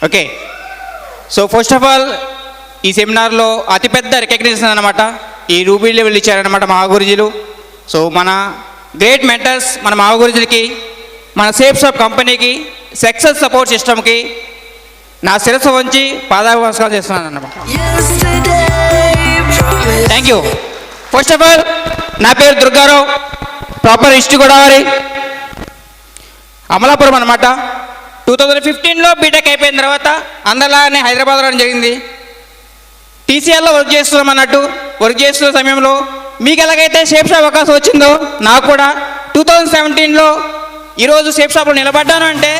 Okay. So first of all ఈ సెమినార్లో అతిపెద్ద recognition అనమాట ఈ రూబీ లెవెల్ ఇచ్చారనమాట మా గురుజీలు. సో మన గ్రేట్ మెంటర్స్ మన మా గురుజీలకి, మన సేఫ్ షాప్ కంపెనీకి, సక్సెస్ సపోర్ట్ సిస్టమ్కి నా శిరస్సు వంచి పాదాభివందనాలు చేస్తున్నాను అన్నమాట. Thank you. First of all నా పేరు దుర్గారావు, ప్రాపర్ ఈస్ట్ గోదావరి, అమలాపురం అనమాట. 2015లో బీటెక్ అయిపోయిన తర్వాత అందరిలాగానే హైదరాబాద్ రావడం జరిగింది. టీసీఆర్లో వర్క్ చేస్తున్నాం అన్నట్టు. వర్క్ చేస్తున్న సమయంలో మీకు ఎలాగైతే సేఫ్ షాప్ అవకాశం వచ్చిందో నాకు కూడా 2017లో ఈరోజు సేఫ్ షాప్లో నిలబడ్డాను అంటే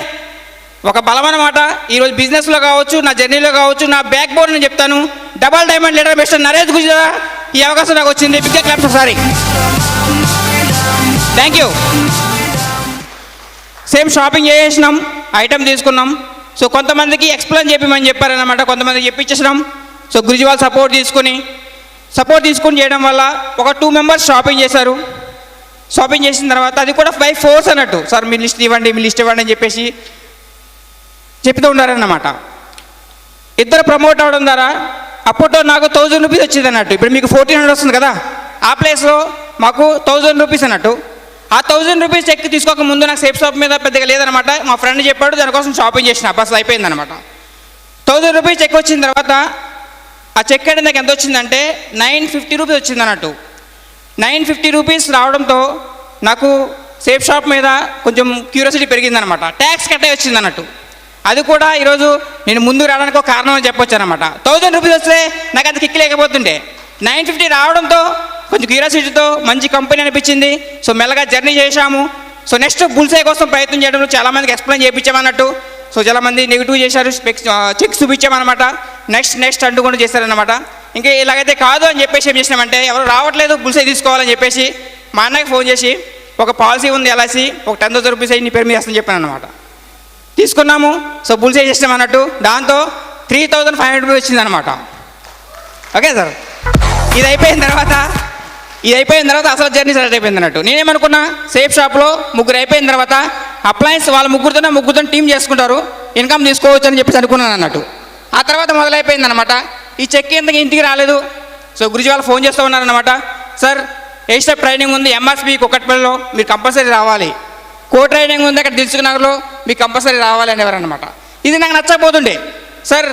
ఒక బలం అన్నమాట. ఈరోజు బిజినెస్లో కావచ్చు, నా జర్నీలో కావచ్చు, నా బ్యాక్ బోన్ అని చెప్తాను. Double diamond leader mister Naresh Gujra ఈ అవకాశం నాకు వచ్చింది. బిగ్ క్లాప్స్ ఒకసారి. Thank you. సేమ్ షాపింగ్ చేసేసినాం, ఐటమ్ తీసుకున్నాం. సో కొంతమందికి ఎక్స్ప్లెయిన్ చెప్పమని చెప్పారనమాట, కొంతమందికి చెప్పించేసినాం. సో గురుజీ వాళ్ళు సపోర్ట్ తీసుకుని చేయడం వల్ల ఒక 2 మెంబర్స్ షాపింగ్ చేశారు. షాపింగ్ చేసిన తర్వాత అది కూడా బై ఫోర్స్ అన్నట్టు, సార్ మీ లిస్ట్ ఇవ్వండి అని చెప్పేసి చెప్తూ ఉన్నారన్నమాట. ఇద్దరు ప్రమోట్ అవ్వడం ద్వారా అప్పట్లో నాకు 1000 రూపీస్ వచ్చింది అన్నట్టు. ఇప్పుడు మీకు 1400 వస్తుంది కదా, ఆ ప్లేస్లో మాకు 1000 రూపీస్ అన్నట్టు. ఆ 1000 రూపీస్ చెక్ తీసుకోక ముందు నాకు సేఫ్ షాప్ మీద పెద్దగా లేదనమాట. మా ఫ్రెండ్ చెప్పాడు, దానికోసం షాపింగ్ చేసిన, బస్ అయిపోయిందనమాట. 1000 రూపీస్ చెక్ వచ్చిన తర్వాత ఆ చెక్ అంటే నాకు ఎంత వచ్చిందంటే 950 రూపీస్ వచ్చింది అన్నట్టు. 950 రూపీస్ రావడంతో నాకు సేఫ్ షాప్ మీద కొంచెం క్యూరియాసిటీ పెరిగిందనమాట. ట్యాక్స్ కట్టే వచ్చింది అన్నట్టు. అది కూడా ఈరోజు నేను ముందుకు రావడానికి ఒక కారణం అని చెప్పొచ్చు అనమాట. 1000 రూపీస్ వస్తే నాకు అంత కిక్ లేకపోతుండే, 950 రావడంతో కొంచెం క్యూరియాసిటీతో మంచి కంపెనీ అనిపించింది. సో మెల్లగా జర్నీ చేశాము. సో నెక్స్ట్ బుల్సై కోసం ప్రయత్నం చేయడంలో చాలామందికి ఎక్స్ప్లెయిన్ చేయించామన్నట్టు. సో చాలామంది నెగిటివ్ చేశారు, చెక్స్ చూపించామన్నమాట. నెక్స్ట్ అంటూ కూడా చేశారనమాట. ఇంకా ఇలాగైతే కాదు అని చెప్పేసి ఏం చేసినామంటే, ఎవరు రావట్లేదు బుల్సై తీసుకోవాలని చెప్పేసి మా అన్నకి ఫోన్ చేసి ఒక పాలసీ ఉంది ఎల్ఐసి, ఒక 10,000 రూపీస్ అయ్యి నీ పేరు మీద వస్తుందని చెప్పాను అనమాట. తీసుకున్నాము. సో బుల్సై చేసినాం అన్నట్టు. దాంతో 3,500 రూపీస్ వచ్చిందనమాట. Okay sir. ఇది అయిపోయిన తర్వాత అసలు జర్నీ స్టార్ట్ అయిపోయింది అన్నట్టు. నేనేమనుకున్నా, సేఫ్ షాప్లో 3 అయిపోయిన తర్వాత అప్లయన్స్ వాళ్ళ ముగ్గురుతో టీం చేసుకుంటారు, ఇన్కమ్ తీసుకోవచ్చు అని చెప్పేసి అనుకున్నాను అన్నట్టు. ఆ తర్వాత మొదలైపోయింది అనమాట. ఈ చెక్ ఎందుకు ఇంటికి రాలేదు. సో గురుజీ వాళ్ళు ఫోన్ చేస్తూ ఉన్నారనమాట, సార్ ఏ స్టెప్ ట్రైనింగ్ ఉంది ఎంఆర్పి కుక్కట్పల్లిలో, మీరు కంపల్సరీ రావాలి. ట్రైనింగ్ ఉంది అక్కడ దిల్సుకునగర్లో, మీకు కంపల్సరీ రావాలి అనేవారు అనమాట. ఇది నాకు నచ్చకపోతుండే. సార్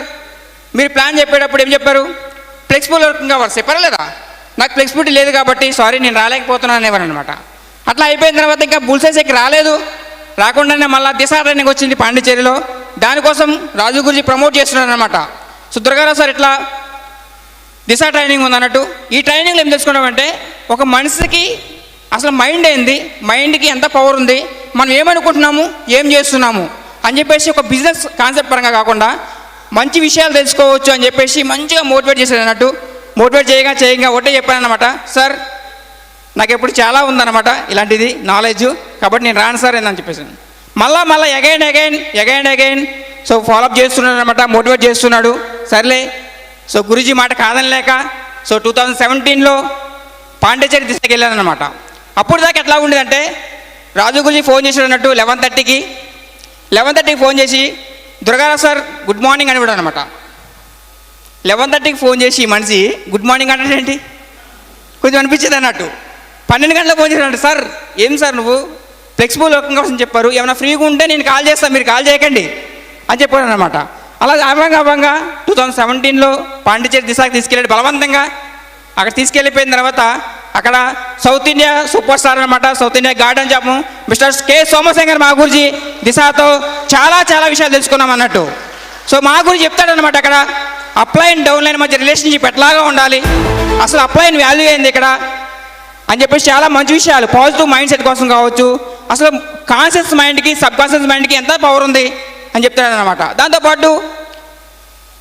మీరు ప్లాన్ చెప్పేటప్పుడు ఏం చెప్పారు, ఫ్లెక్సిబుల్ వర్కింగ్ అవర్స్ చెప్పారా? నాకు ఫ్లెక్సిబిలిటీ లేదు కాబట్టి సారీ నేను రాలేకపోతున్నాను అనేవారు అనమాట. అట్లా అయిపోయిన తర్వాత ఇంకా బుల్సై చెక్ రాకుండానే మళ్ళీ దిశా ట్రైనింగ్ వచ్చింది పాండిచేరిలో. దానికోసం రాజు గురించి ప్రమోట్ చేస్తున్నాడు అనమాట. సో దుర్గారావు సార్ ఇట్లా దిశా ట్రైనింగ్ ఉంది అన్నట్టు. ఈ ట్రైనింగ్లో ఏం తెలుసుకున్నామంటే, ఒక మనిషికి అసలు మైండ్ ఏంది, మైండ్కి ఎంత పవర్ ఉంది, మనం ఏమనుకుంటున్నాము, ఏం చేస్తున్నాము అని చెప్పేసి ఒక బిజినెస్ కాన్సెప్ట్ పరంగా కాకుండా మంచి విషయాలు తెలుసుకోవచ్చు అని చెప్పేసి మంచిగా మోటివేట్ చేశాడు అన్నట్టు. మోటివేట్ చేయగా ఒకటే చెప్పాను అనమాట, సార్ నాకు ఎప్పుడు చాలా ఉందన్నమాట ఇలాంటిది నాలెడ్జ్, కాబట్టి నేను రాను సార్ అని చెప్పేసి మళ్ళీ అగైన్ సో ఫాలోఅప్ చేస్తున్నాడు అనమాట, మోటివేట్ చేస్తున్నాడు. సర్లే సో గురూజీ మాట కాదని లేక సో 2017లో పాండిచేరి దిశకి వెళ్ళాను అనమాట. అప్పుడు దాకా ఎట్లా ఉండేదంటే, రాజు గురూజీ ఫోన్ చేశాడు అన్నట్టు 11:30కి ఫోన్ చేసి, దుర్గారావు సార్ గుడ్ మార్నింగ్ అని కూడా అనమాట. 11:30కి ఫోన్ చేసి మనిషి గుడ్ మార్నింగ్ అంటే ఏంటి కొంచెం అనిపించేది అన్నట్టు. 12 గంటలకు ఫోన్ చేశాడు, సార్ ఏం సార్ నువ్వు ఫ్లెక్సిబుల్ వర్కింగ్ కోసం చెప్పారు, ఏమైనా ఫ్రీగా ఉంటే నేను కాల్ చేస్తాను, మీరు కాల్ చేయకండి అని చెప్పాడు అనమాట. అలా అభంగా 2017లో పాండిచేరి దిశకి తీసుకెళ్ళాడు బలవంతంగా. అక్కడ తీసుకెళ్ళిపోయిన తర్వాత అక్కడ సౌత్ ఇండియా సూపర్ స్టార్ అనమాట, South India garden job mister K Somashekar మా గురించి దిశాతో చాలా విషయాలు తెలుసుకున్నాం అన్నట్టు. సో మా గురించి చెప్తాడనమాట అక్కడ అప్లైన్ డౌన్లైన్ మధ్య రిలేషన్షిప్ ఎట్లాగా ఉండాలి, అసలు అప్లైన్ వాల్యూ ఏంది ఇక్కడ అని చెప్పేసి చాలా మంచి విషయాలు, పాజిటివ్ మైండ్ సెట్ కోసం కావచ్చు, అసలు కాన్షియస్ మైండ్కి సబ్ కాన్షియస్ మైండ్కి ఎంత పవర్ ఉంది అని చెప్తాడనమాట. దాంతోపాటు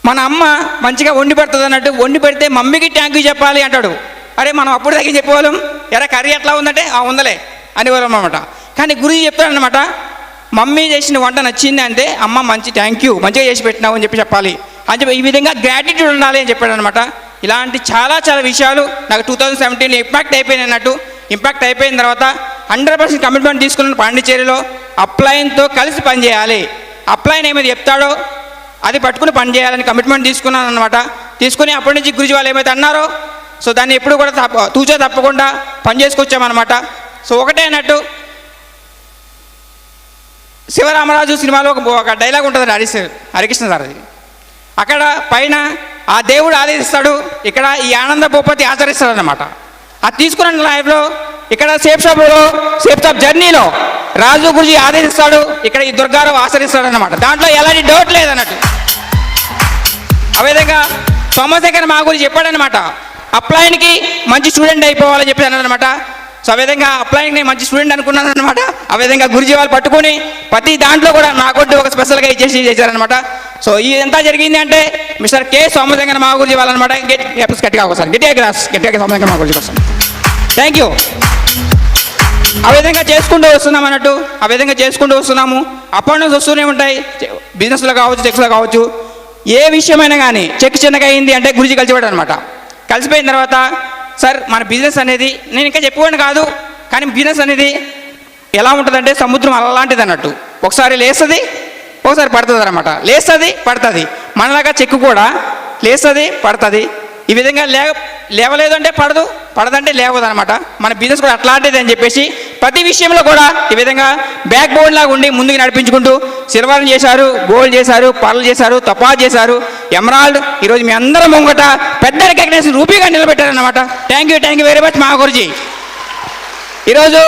మన అమ్మ మంచిగా వండి పెడుతుంది అన్నట్టు, వండి పెడితే మమ్మీకి థ్యాంక్ యూ చెప్పాలి అంటాడు. అరే మనం అప్పుడు దగ్గర చెప్పేవాళ్ళం, ఎరా కర్రీ ఎట్లా ఉందంటే ఉందలే అనేవాళ్ళం అనమాట. కానీ గురుజీ చెప్తాడనమాట, మమ్మీ చేసిన వంట నచ్చింది అంటే అమ్మ మంచి థ్యాంక్ యూ, మంచిగా చేసి పెట్టినావు అని చెప్పాలి అని చెప్పి, ఈ విధంగా గ్రాటిట్యూడ్ ఉండాలి అని చెప్పాడు అనమాట. ఇలాంటి చాలా విషయాలు నాకు 2017లో ఇంపాక్ట్ అయిపోయినాయి అన్నట్టు. ఇంపాక్ట్ అయిపోయిన తర్వాత 100% కమిట్మెంట్ తీసుకున్నాను పాండిచేరిలో. అప్లైన్తో కలిసి పనిచేయాలి, అప్లైన్ ఏమైనా చెప్తాడో అది పట్టుకుని పని చేయాలని కమిట్మెంట్ తీసుకున్నాను అనమాట. తీసుకుని అప్పటి నుంచి గురుజీ వాళ్ళు ఏమైతే అన్నారో సో దాన్ని ఎప్పుడు కూడా తూచా తప్పకుండా పని చేసుకొచ్చామన్నమాట. సో ఒకటే అన్నట్టు శివరామరాజు సినిమాలో ఒక డైలాగ్ ఉంటుంది హరికృష్ణ సార్, అది అక్కడ పైన ఆ దేవుడు ఆదేశిస్తాడు, ఇక్కడ ఈ ఆనంద భూపతి ఆచరిస్తాడు అన్నమాట. అది తీసుకున్న లైఫ్లో ఇక్కడ సేఫ్ షాప్ జర్నీలో రాజు గురుజీ ఆదేశిస్తాడు, ఇక్కడ ఈ దుర్గారావు ఆచరిస్తాడు అన్నమాట. దాంట్లో ఎలాంటి డౌట్ లేదన్నట్టు. ఆ విధంగా సోమశేఖర్ మా గురించి చెప్పాడనమాట, అప్లైన్కి మంచి స్టూడెంట్ అయిపోవాలని చెప్పాను అనమాట. సో ఆ విధంగా అప్లైన్కి నేను మంచి స్టూడెంట్ అనుకున్నాను అనమాట. ఆ విధంగా గురుజీ వాళ్ళు పట్టుకొని ప్రతి దాంట్లో కూడా నాకొంటూ ఒక స్పెషల్గా చేశారనమాట. సో ఇదంతా జరిగింది అంటే మిస్టర్ కె సోమశేఖర్ మా గురించి వాళ్ళనమాట. గట్టిగా ఒకసారి గట్టిగా సోమశేఖర్ మా గురించి వస్తాను. Thank you. ఆ విధంగా చేసుకుంటూ వస్తున్నాం అన్నట్టు, ఆ విధంగా చేసుకుంటూ వస్తున్నాము. అపాయింట్మెంట్స్ వస్తూనే ఉంటాయి, బిజినెస్లో కావచ్చు, చెక్స్లో కావచ్చు. ఏ విషయమైనా కానీ చెక్ చిన్నగా అయింది అంటే గురుజీ కలిసిపోయాడు అనమాట. కలిసిపోయిన తర్వాత సార్ మన బిజినెస్ అనేది, నేను ఇంకా చెప్పుకోండి కాదు కానీ బిజినెస్ అనేది ఎలా ఉంటుందంటే సముద్రం అలాంటిది అన్నట్టు. ఒకసారి లేస్తుంది, ఒకసారి పడుతుంది అనమాట. లేస్తుంది, పడుతుంది. మనలాగా చెక్కు కూడా లేస్తుంది, పడుతుంది. ఈ విధంగా లేవలేదు అంటే పడదంటే లేవదు అనమాట. మన బిజినెస్ కూడా అట్లాంటిది అని చెప్పేసి ప్రతి విషయంలో కూడా ఈ విధంగా బ్యాక్ బోన్ లాగా ఉండి ముందుకు నడిపించుకుంటూ సిల్వర్ చేశారు, గోల్డ్ చేశారు, పర్ల్ చేశారు, తపా చేశారు, ఎమరాల్డ్. ఈరోజు మీ అందరం ముంగట పెద్ద రికగ్నేషన్ రూపీగా నిలబెట్టారన్నమాట. థ్యాంక్ యూ వెరీ మచ్ మా గురుజీ. ఈరోజు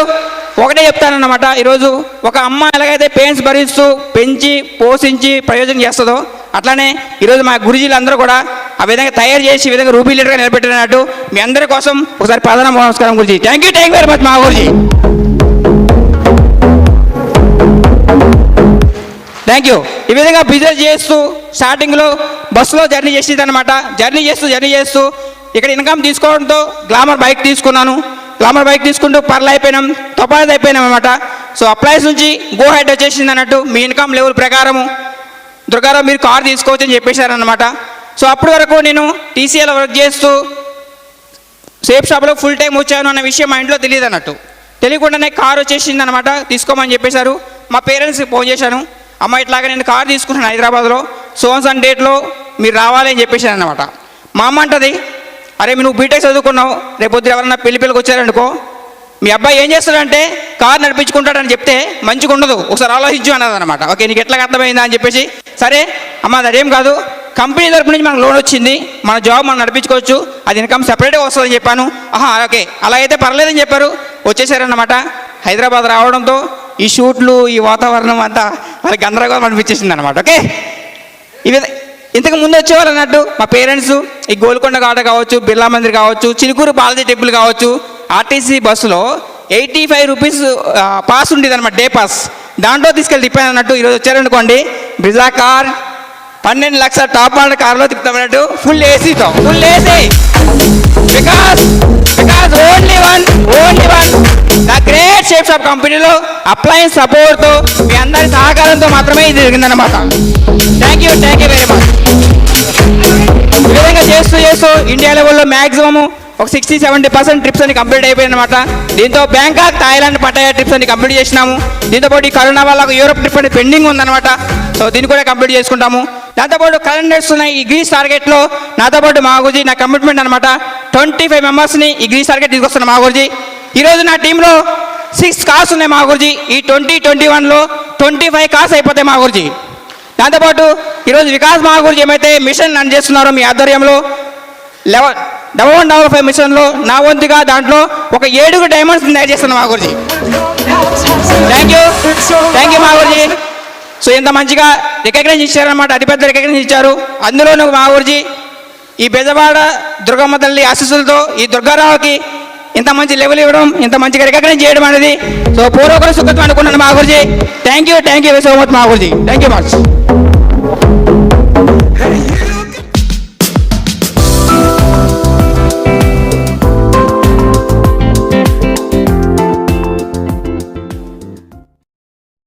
ఒకటే చెప్తానన్నమాట, ఈరోజు ఒక అమ్మ ఎలాగైతే పెయిన్స్ భరిస్తూ పెంచి పోషించి ప్రయోజనం చేస్తుందో అట్లానే ఈరోజు మా గురుజీలు అందరూ కూడా ఆ విధంగా తయారు చేసి ఈ విధంగా రూపీ లీడర్గా నిలబెట్టినట్టు మీ అందరి కోసం ఒకసారి ప్రధాన నమస్కారం Guruji. Thank you very much మా గురుజీ. Thank you. ఈ విధంగా బిజినెస్ చేస్తూ స్టార్టింగ్లో బస్సులో జర్నీ చేసేది అనమాట. జర్నీ చేస్తూ ఇక్కడ ఇన్కమ్ తీసుకోవడంతో గ్లామర్ బైక్ తీసుకున్నాను. గ్లామర్ బైక్ తీసుకుంటూ పర్లు అయిపోయినాం, తొపాయిది అయిపోయినాం అనమాట. సో అప్లైస్ నుంచి గో హెడ్ వచ్చేసింది అన్నట్టు. మీ ఇన్కమ్ లెవెల్ ప్రకారము దుర్గారావు మీరు కార్ తీసుకోవచ్చు అని చెప్పేశారనమాట. సో అప్పటి వరకు నేను టీసీఏలో వర్క్ చేస్తూ సేఫ్ షాప్లో ఫుల్ టైం వచ్చాను అన్న విషయం మా ఇంట్లో తెలియదు అన్నట్టు. తెలియకుండానే కార్ వచ్చేసింది అనమాట. తీసుకోమని చెప్పేశారు. మా పేరెంట్స్కి ఫోన్ చేశాను, అమ్మ ఇట్లాగా నేను కార్ తీసుకున్నాను హైదరాబాద్లో, సోన్సన్ డేట్లో మీరు రావాలి అని చెప్పేశాను అనమాట. మా అమ్మ అంటది, అరే నువ్వు బీటెక్ చదువుకున్నావు, రేపొద్దు ఎవరన్నా పెళ్ళికి వచ్చారనుకో మీ అబ్బాయి ఏం చేస్తాడంటే కార్ నడిపించుకుంటాడని చెప్తే మంచిగా ఉండదు, ఒకసారి ఆలోచించు అన్నది అనమాట. ఓకే నీకు ఎట్లా అర్థమైందా అని చెప్పేసి, సరే అమ్మ అదేం కాదు, కంపెనీ తరపు నుంచి మనకు లోన్ వచ్చింది, మన జాబ్ మనం నడిపించుకోవచ్చు, అది ఇన్కమ్ సెపరేట్గా వస్తుందని చెప్పాను. ఓకే అలాగైతే పర్లేదని చెప్పారు. వచ్చేసారన్నమాట. హైదరాబాద్ రావడంతో ఈ షూట్లు ఈ వాతావరణం అంతా వాళ్ళకి గందరగోళం అనిపించేసింది అనమాట. ఓకే ఇంతకు ముందు వచ్చేవాళ్ళు అన్నట్టు మా పేరెంట్స్ ఈ గోల్కొండ ఘాట్ కావచ్చు, బిర్లా మందిర్ కావచ్చు, చిలుకూరు బాలాజీ టెంపుల్ కావచ్చు, ఆర్టీసీ బస్సులో 85 రూపీస్ పాస్ ఉండేది అనమాట, డే పాస్. దాంట్లో తీసుకెళ్ళి తిప్పాను అన్నట్టు. ఈరోజు వచ్చారనుకోండి బ్రిజా కార్ 12 లక్షల టాప్ మోడల్ కార్లో తిప్పుతామన్నట్టు, ఫుల్ ఏసీతో, full AC. Because only one the great safe shop కంపెనీలో అప్లయన్స్ సపోర్ట్తో మీ అందరి సహకారంతో మాత్రమే ఇది జరిగిందనమాట. Thank you very much. ఈ విధంగా చేస్తూ ఇండియా లెవెల్లో మ్యాక్సిమము ఒక 60-70% ట్రిప్స్ అని కంప్లీట్ అయిపోయిందన్నమాట. దీంతో బ్యాంకాక్, థాయిలాండ్, పటాయా ట్రిప్స్ అని కంప్లీట్ చేసినాము. దీంతోపాటు ఈ కరోనా వల్ల యూరోప్ ట్రిప్ అని పెండింగ్ ఉందన్నమాట. సో దీన్ని కూడా కంప్లీట్ చేసుకుంటాము. దాంతోపాటు కరెంట్ ఉన్నాయి ఈ గ్రీస్ టార్గెట్లో నాతో పాటు మా గురుజీ నా కమిట్మెంట్ అనమాట. 25 మెంబర్స్ని ఈ గ్రీస్ టార్గెట్ తీసుకొస్తున్నాను మా గురుజీ. ఈరోజు నా టీంలో 6 కార్స్ ఉన్నాయి మా గురుజీ. ఈ 2021లో 25 కార్స్ అయిపోతాయి మా గురుజీ. దాంతోపాటు ఈరోజు వికాస్ మా గురుజీ ఏమైతే మిషన్ రన్ చేస్తున్నారో మీ ఆధ్వర్యంలో 11 మిషన్లో నా వంతుగా దాంట్లో ఒక 7 డైమండ్స్ తయారు చేస్తున్నాను మా గురుజీ. థ్యాంక్ యూ మా గురుజీ. సో ఇంత మంచిగా రికగ్నైజ్ ఇచ్చారనమాట, అతిపెద్ద రికగ్నైజ్ ఇచ్చారు. అందులోనూ మా గురుజీ ఈ బెజవాడ దుర్గమ్మ తల్లి ఆశీస్సులతో ఈ దుర్గారావుకి ఇంత మంచి లెవెల్ ఇవ్వడం, ఇంత మంచిగా రికగ్నైజ్ చేయడం అనేది సో పూర్వకుల సుఖత్వం అనుకున్నాను మా Guruji. Thank you so much మా గురుజీ. Thank you much.